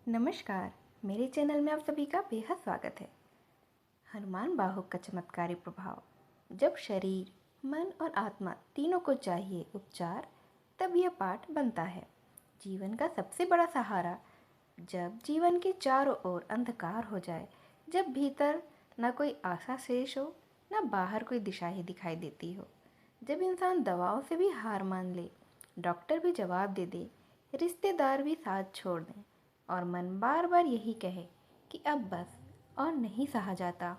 नमस्कार। मेरे चैनल में आप सभी का बेहद स्वागत है। हनुमान बाहुक का चमत्कारी प्रभाव। जब शरीर, मन और आत्मा तीनों को चाहिए उपचार, तब यह पाठ बनता है। जीवन का सबसे बड़ा सहारा। जब जीवन के चारों ओर अंधकार हो जाए, जब भीतर न कोई आशा शेष हो, न बाहर कोई दिशा ही दिखाई देती हो, जब इंसान दवाओं से भी हार मान ले, डॉक्टर भी जवाब दे दे, रिश्तेदार भी साथ छोड़ दें और मन बार बार यही कहे कि अब बस और नहीं सहा जाता,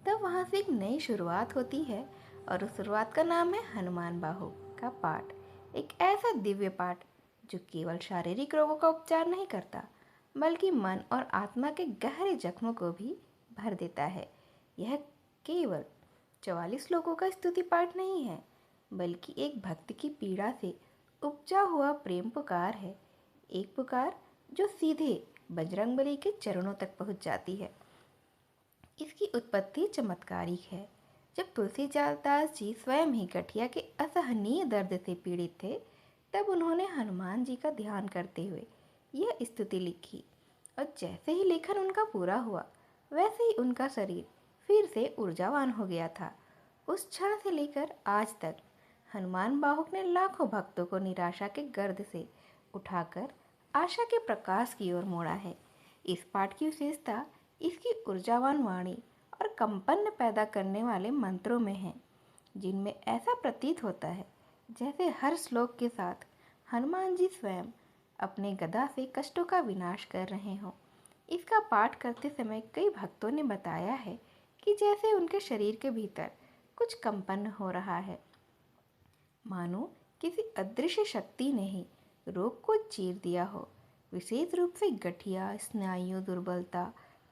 तब वहाँ से एक नई शुरुआत होती है। और उस शुरुआत का नाम है हनुमान बाहु का पाठ। एक ऐसा दिव्य पाठ जो केवल शारीरिक रोगों का उपचार नहीं करता, बल्कि मन और आत्मा के गहरे जख्मों को भी भर देता है। यह केवल 44 लोगों का स्तुति पाठ नहीं है, बल्कि एक भक्त की पीड़ा से उपजा हुआ प्रेम पुकार है। एक पुकार जो सीधे बजरंगबली के चरणों तक पहुंच जाती है। इसकी उत्पत्ति चमत्कारिक है। जब तुलसीदास जी स्वयं ही गठिया के असहनीय दर्द से पीड़ित थे, तब उन्होंने हनुमान जी का ध्यान करते हुए यह स्तुति लिखी। और जैसे ही लेखन उनका पूरा हुआ, वैसे ही उनका शरीर फिर से ऊर्जावान हो गया था। उस क्षण से लेकर आज तक हनुमान बाहुक ने लाखों भक्तों को निराशा के गर्द से उठाकर आशा के प्रकाश की ओर मोड़ा है। इस पाठ की विशेषता इसकी ऊर्जावान वाणी और कंपन पैदा करने वाले मंत्रों में है, जिनमें ऐसा प्रतीत होता है जैसे हर श्लोक के साथ हनुमान जी स्वयं अपने गदा से कष्टों का विनाश कर रहे हों। इसका पाठ करते समय कई भक्तों ने बताया है कि जैसे उनके शरीर के भीतर कुछ कंपन हो रहा है, मानो किसी अदृश्य शक्ति ने ही रोग को चीर दिया हो। विशेष रूप से गठिया, स्नायु दुर्बलता,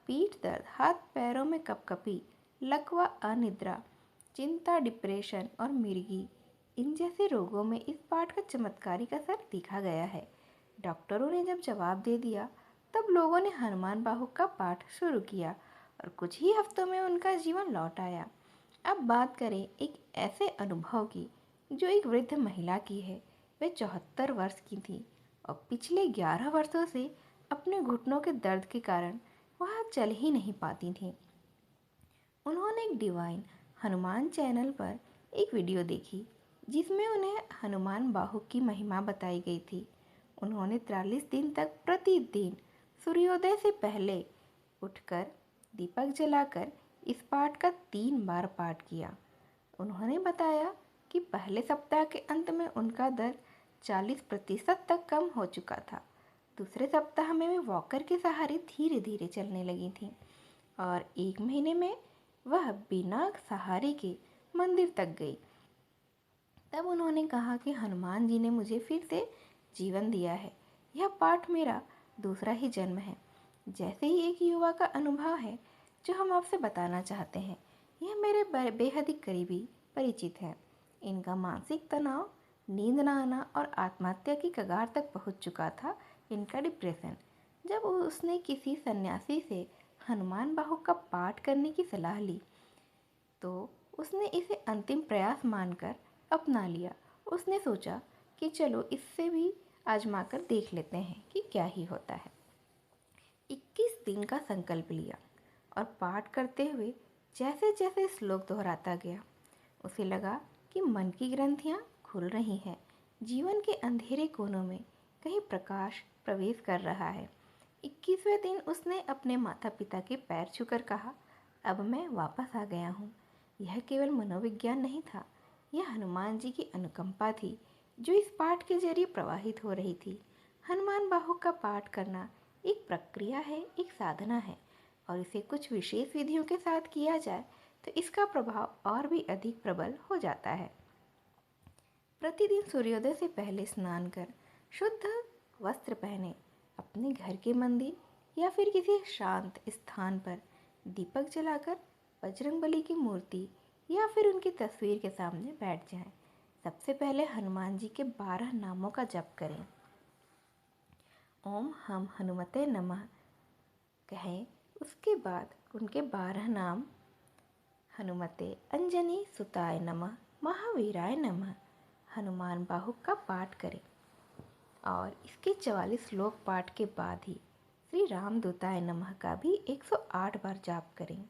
पीठ दर्द, हाथ पैरों में कपकपी, लकवा, अनिद्रा, चिंता, डिप्रेशन और मिर्गी, इन जैसे रोगों में इस पाठ का चमत्कारिक असर देखा गया है। डॉक्टरों ने जब जवाब दे दिया, तब लोगों ने हनुमान बाहुक का पाठ शुरू किया और कुछ ही हफ्तों में उनका जीवन लौट आया। अब बात करें एक ऐसे अनुभव की जो एक वृद्ध महिला की है। वे 74 वर्ष की थी और पिछले 11 वर्षों से अपने घुटनों के दर्द के कारण वह चल ही नहीं पाती थी। उन्होंने एक डिवाइन हनुमान चैनल पर एक वीडियो देखी, जिसमें उन्हें हनुमान बाहुक की महिमा बताई गई थी। उन्होंने 43 दिन तक प्रतिदिन सूर्योदय से पहले उठकर दीपक जलाकर इस पाठ का 3 बार पाठ किया। उन्होंने बताया कि पहले सप्ताह के अंत में उनका दर्द 40% तक कम हो चुका था। दूसरे सप्ताह में वे वॉकर के सहारे धीरे धीरे चलने लगी थीं और 1 महीने में वह बिना सहारे के मंदिर तक गई। तब उन्होंने कहा कि हनुमान जी ने मुझे फिर से जीवन दिया है। यह पाठ मेरा दूसरा ही जन्म है। जैसे ही एक युवा का अनुभव है जो हम आपसे बताना चाहते हैं। यह मेरे बेहद ही करीबी परिचित है। इनका मानसिक तनाव, नींद न आना और आत्महत्या की कगार तक पहुंच चुका था। इनका डिप्रेशन। जब उसने किसी सन्यासी से हनुमान बाहुक का पाठ करने की सलाह ली, तो उसने इसे अंतिम प्रयास मानकर अपना लिया। उसने सोचा कि चलो इससे भी आजमाकर देख लेते हैं कि क्या ही होता है। 21 दिन का संकल्प लिया और पाठ करते हुए जैसे जैसे श्लोक दोहराता गया, उसे लगा कि मन की ग्रंथियां खुल रही हैं। जीवन के अंधेरे कोनों में कहीं प्रकाश प्रवेश कर रहा है। 21वें दिन उसने अपने माता पिता के पैर छूकर कहा, अब मैं वापस आ गया हूँ। यह केवल मनोविज्ञान नहीं था, यह हनुमान जी की अनुकंपा थी जो इस पाठ के जरिए प्रवाहित हो रही थी। हनुमान बाहुक का पाठ करना एक प्रक्रिया है, एक साधना है, और इसे कुछ विशेष विधियों के साथ किया जाए तो इसका प्रभाव और भी अधिक प्रबल हो जाता है। प्रतिदिन सूर्योदय से पहले स्नान कर शुद्ध वस्त्र पहने अपने घर के मंदिर या फिर किसी शांत स्थान पर दीपक जलाकर बजरंगबली की मूर्ति या फिर उनकी तस्वीर के सामने बैठ जाएं। सबसे पहले हनुमान जी के 12 नामों का जप करें। ओम हम हनुमते नमः कहें। उसके बाद उनके 12 नाम हनुमते अंजनी सुताय नमः, महावीराय नमः, हनुमान बाहुक का पाठ करें। और इसके 44 श्लोक पाठ के बाद ही श्री रामदूताय नमः का भी 108 बार जाप करें।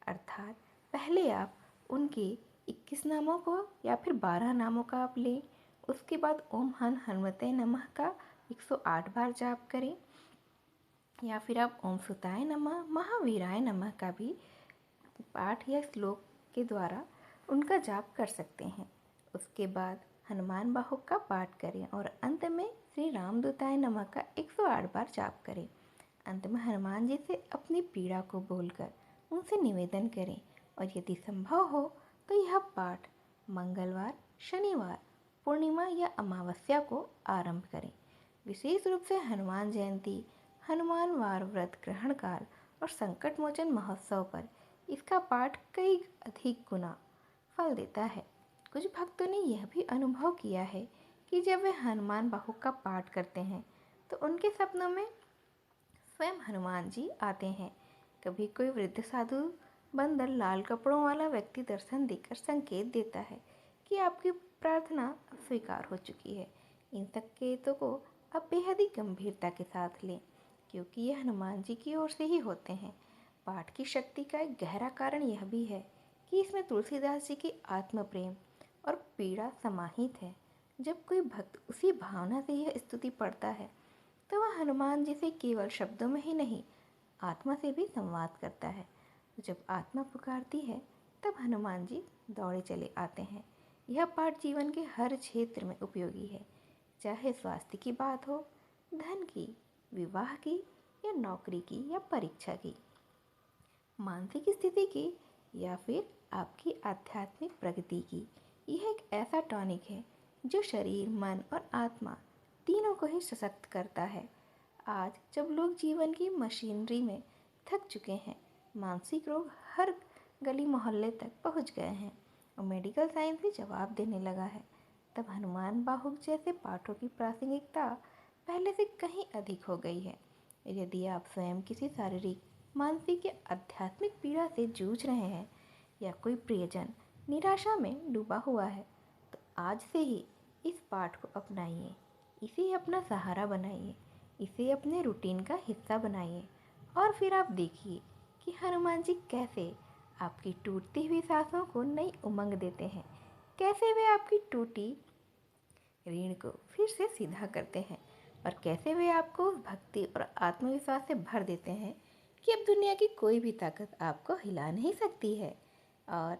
अर्थात पहले आप उनके 21 नामों को या फिर 12 नामों का आप लें, उसके बाद ओम हनुमते नमः का 108 बार जाप करें, या फिर आप ओम सुताय नमः महावीराय नमः का भी पाठ या श्लोक के द्वारा उनका जाप कर सकते हैं। उसके बाद हनुमान बाहुक का पाठ करें और अंत में श्री रामदूताय नमः का 108 बार जाप करें। अंत में हनुमान जी से अपनी पीड़ा को बोलकर उनसे निवेदन करें और यदि संभव हो तो यह पाठ मंगलवार, शनिवार, पूर्णिमा या अमावस्या को आरंभ करें। विशेष रूप से हनुमान जयंती, हनुमान वार व्रत ग्रहण काल और संकट मोचन महोत्सव पर इसका पाठ कई अधिक गुना फल देता है। कुछ भक्तों ने यह भी अनुभव किया है कि जब वे हनुमान बाहुक का पाठ करते हैं तो उनके सपनों में स्वयं हनुमान जी आते हैं। कभी कोई वृद्ध साधु बंदर लाल कपड़ों वाला व्यक्ति दर्शन देकर संकेत देता है कि आपकी प्रार्थना अब स्वीकार हो चुकी है। इन संकेतों को आप बेहद ही गंभीरता के साथ लें, क्योंकि ये हनुमान जी की ओर से ही होते हैं। पाठ की शक्ति का एक गहरा कारण यह भी है कि इसमें तुलसीदास जी की आत्म प्रेम और पीड़ा समाहित है। जब कोई भक्त उसी भावना से यह स्तुति पढ़ता है तो वह हनुमान जी से केवल शब्दों में ही नहीं, आत्मा से भी संवाद करता है। जब आत्मा पुकारती है तब हनुमान जी दौड़े चले आते हैं। यह पाठ जीवन के हर क्षेत्र में उपयोगी है, चाहे स्वास्थ्य की बात हो, धन की, विवाह की या नौकरी की या परीक्षा की, मानसिक स्थिति की या फिर आपकी आध्यात्मिक प्रगति की। यह एक ऐसा टॉनिक है जो शरीर, मन और आत्मा तीनों को ही सशक्त करता है। आज जब लोग जीवन की मशीनरी में थक चुके हैं, मानसिक रोग हर गली मोहल्ले तक पहुंच गए हैं और मेडिकल साइंस भी जवाब देने लगा है, तब हनुमान बाहुक जैसे पाठों की प्रासंगिकता पहले से कहीं अधिक हो गई है। यदि आप स्वयं किसी शारीरिक, मानसिक या आध्यात्मिक पीड़ा से जूझ रहे हैं या कोई प्रियजन निराशा में डूबा हुआ है, तो आज से ही इस पाठ को अपनाइए, इसे अपना सहारा बनाइए, इसे अपने रूटीन का हिस्सा बनाइए और फिर आप देखिए कि हनुमान जी कैसे आपकी टूटती हुई सांसों को नई उमंग देते हैं, कैसे वे आपकी टूटी रीढ़ को फिर से सीधा करते हैं और कैसे वे आपको उस भक्ति और आत्मविश्वास से भर देते हैं कि अब दुनिया की कोई भी ताकत आपको हिला नहीं सकती है। और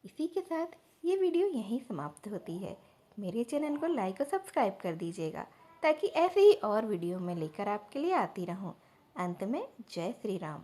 इसी के साथ ये वीडियो यहीं समाप्त होती है। मेरे चैनल को लाइक और सब्सक्राइब कर दीजिएगा ताकि ऐसे ही और वीडियो मैं लेकर आपके लिए आती रहूं। अंत में जय श्री राम।